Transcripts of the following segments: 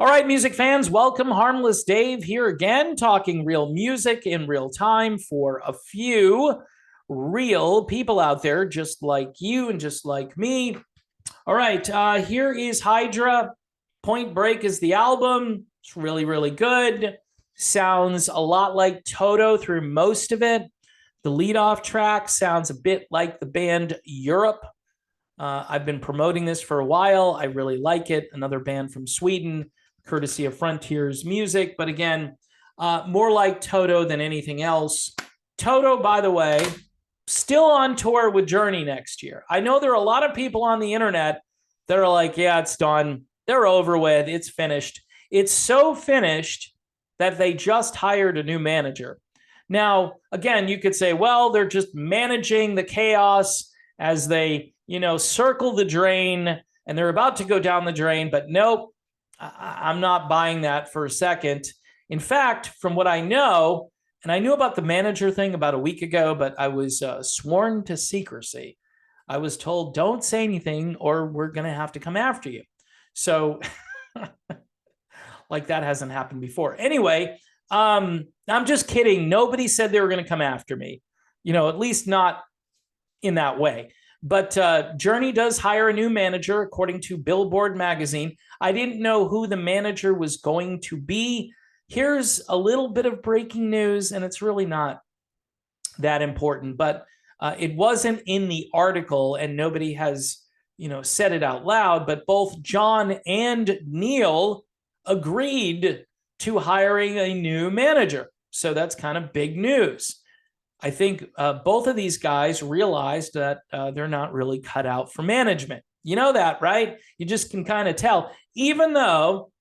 All right, music fans, welcome. Harmless Dave here again, talking real music in real time for a few real people out there, just like you and just like me. All right, here is Hydra. Point Break is the album. It's really, really good. Sounds a lot like Toto through most of it. The lead-off track sounds a bit like the band Europe. I've been promoting this for a while. I really like it. Another band from Sweden, courtesy of Frontiers Music. But again, more like Toto than anything else. Toto, by the way, still on tour with Journey next year. I know there are a lot of people on the internet that are like, yeah, it's done. They're over with. It's finished. It's so finished that they just hired a new manager. Now, again, you could say, well, they're just managing the chaos as they, circle the drain and they're about to go down the drain. But nope, I'm not buying that for a second. In fact, from what I know, and I knew about the manager thing about a week ago, but I was sworn to secrecy. I was told, don't say anything or we're going to have to come after you. So like that hasn't happened before. Anyway, I'm just kidding. Nobody said they were going to come after me, at least not in that way. But Journey does hire a new manager, according to Billboard magazine. I didn't know who the manager was going to be. Here's a little bit of breaking news, and it's really not that important, but it wasn't in the article, and nobody has, said it out loud, but both John and Neil agreed to hiring a new manager. So that's kind of big news. I think both of these guys realized that they're not really cut out for management. You know that, right? You just can kind of tell. Even though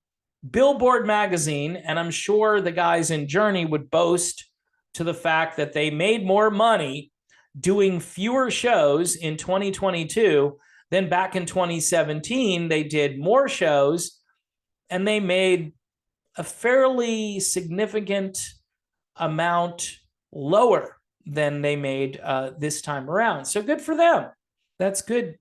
Billboard magazine, and I'm sure the guys in Journey would boast to the fact that they made more money doing fewer shows in 2022 than back in 2017. They did more shows, and they made a fairly significant amount lower than they made this time around. So good for them. That's good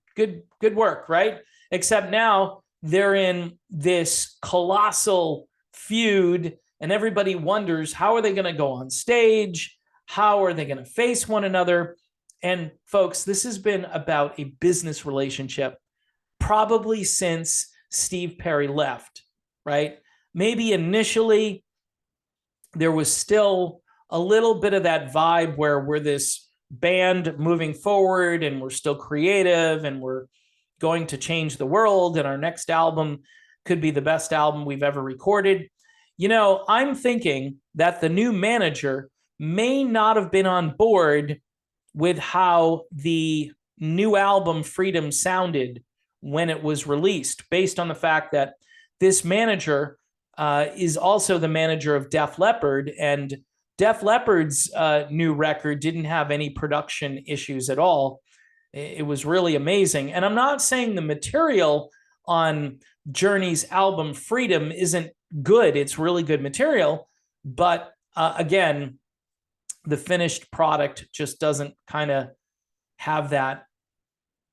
work, right? Except now they're in this colossal feud, and everybody wonders, how are they going to go on stage? How are they going to face one another? And folks, this has been about a business relationship probably since Steve Perry left, right? Maybe initially there was still a little bit of that vibe where we're this band moving forward and we're still creative and we're going to change the world and our next album could be the best album we've ever recorded. I'm thinking that the new manager may not have been on board with how the new album Freedom sounded when it was released, based on the fact that this manager is also the manager of Def Leppard, and Def Leppard's new record didn't have any production issues at all. It was really amazing. And I'm not saying the material on Journey's album Freedom isn't good. It's really good material. But again, the finished product just doesn't kind of have that,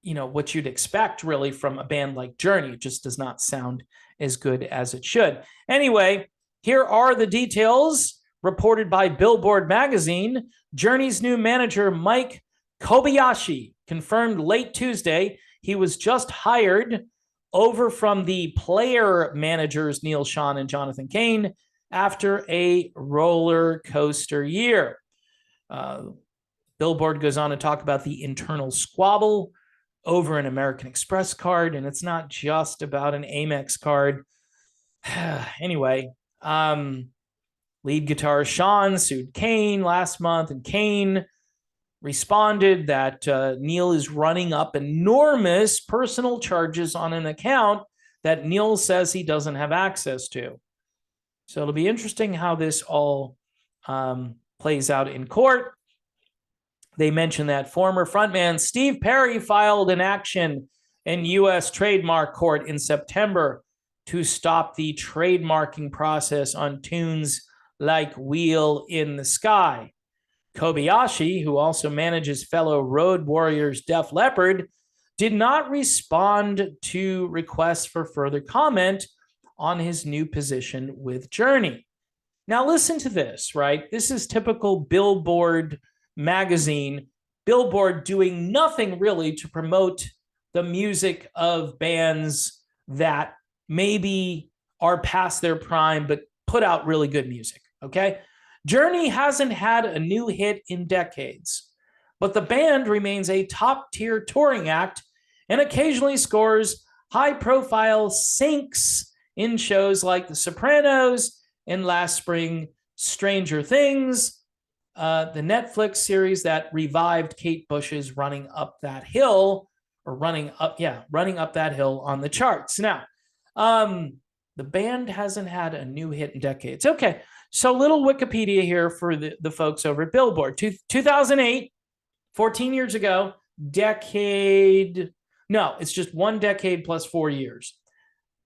what you'd expect really from a band like Journey. It just does not sound as good as it should. Anyway, here are the details reported by Billboard magazine. Journey's new manager, Mike Kobayashi, confirmed late Tuesday he was just hired over from the player managers Neil Schon and Jonathan Cain after a roller coaster year. Billboard goes on to talk about the internal squabble over an American Express card, and it's not just about an Amex card. Anyway, lead guitarist Sean sued Cain last month, and Cain responded that Neil is running up enormous personal charges on an account that Neil says he doesn't have access to. So it'll be interesting how this all plays out in court. They mentioned that former frontman Steve Perry filed an action in U.S. trademark court in September to stop the trademarking process on tunes like Wheel in the Sky. Kobayashi, who also manages fellow Road Warriors Def Leppard, did not respond to requests for further comment on his new position with Journey. Now, listen to this, right? This is typical Billboard magazine. Billboard doing nothing really to promote the music of bands that maybe are past their prime, but put out really good music, okay? Journey hasn't had a new hit in decades, but the band remains a top-tier touring act and occasionally scores high-profile sinks in shows like The Sopranos and last spring, Stranger Things, the Netflix series that revived Kate Bush's Running Up That Hill, or running up that hill on the charts. Now, the band hasn't had a new hit in decades. Okay, so little Wikipedia here for the folks over at Billboard. 2008, 14 years ago, decade. No, it's just 1 decade plus 4 years.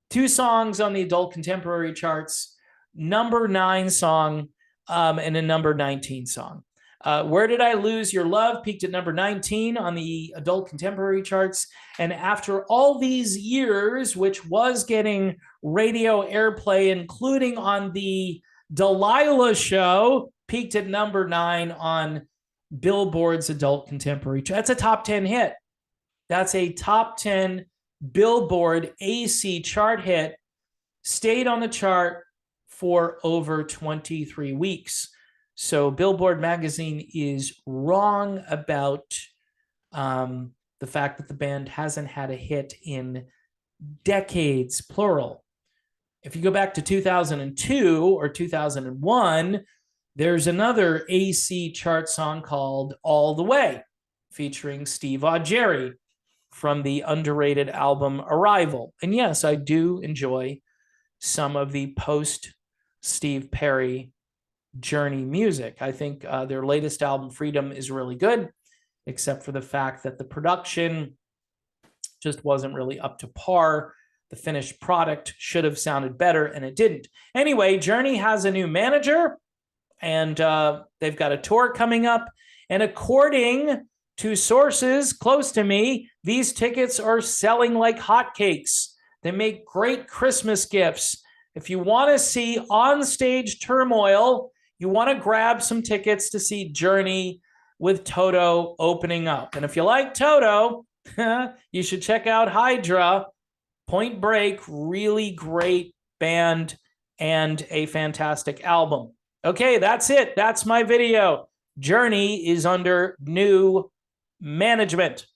2 songs on the adult contemporary charts, number 9 song, and a number 19 song. Where Did I Lose Your Love peaked at number 19 on the adult contemporary charts. And after all these years, which was getting radio airplay, including on the Delilah show, peaked at number 9 on Billboard's adult contemporary chart. That's a top 10 hit. That's a top 10 Billboard AC chart hit. Stayed on the chart for over 23 weeks. So Billboard magazine is wrong about the fact that the band hasn't had a hit in decades, plural. If you go back to 2002 or 2001, there's another AC chart song called All the Way, featuring Steve Augeri from the underrated album Arrival. And yes, I do enjoy some of the post-Steve Perry Journey music. I think their latest album, Freedom, is really good, except for the fact that the production just wasn't really up to par. The finished product should have sounded better, and it didn't. Anyway, Journey has a new manager, and they've got a tour coming up. And according to sources close to me, these tickets are selling like hotcakes. They make great Christmas gifts. If you want to see on-stage turmoil, you want to grab some tickets to see Journey with Toto opening up. And if you like Toto, you should check out Hydra. Point Break, really great band and a fantastic album. Okay, that's it. That's my video. Journey is under new management.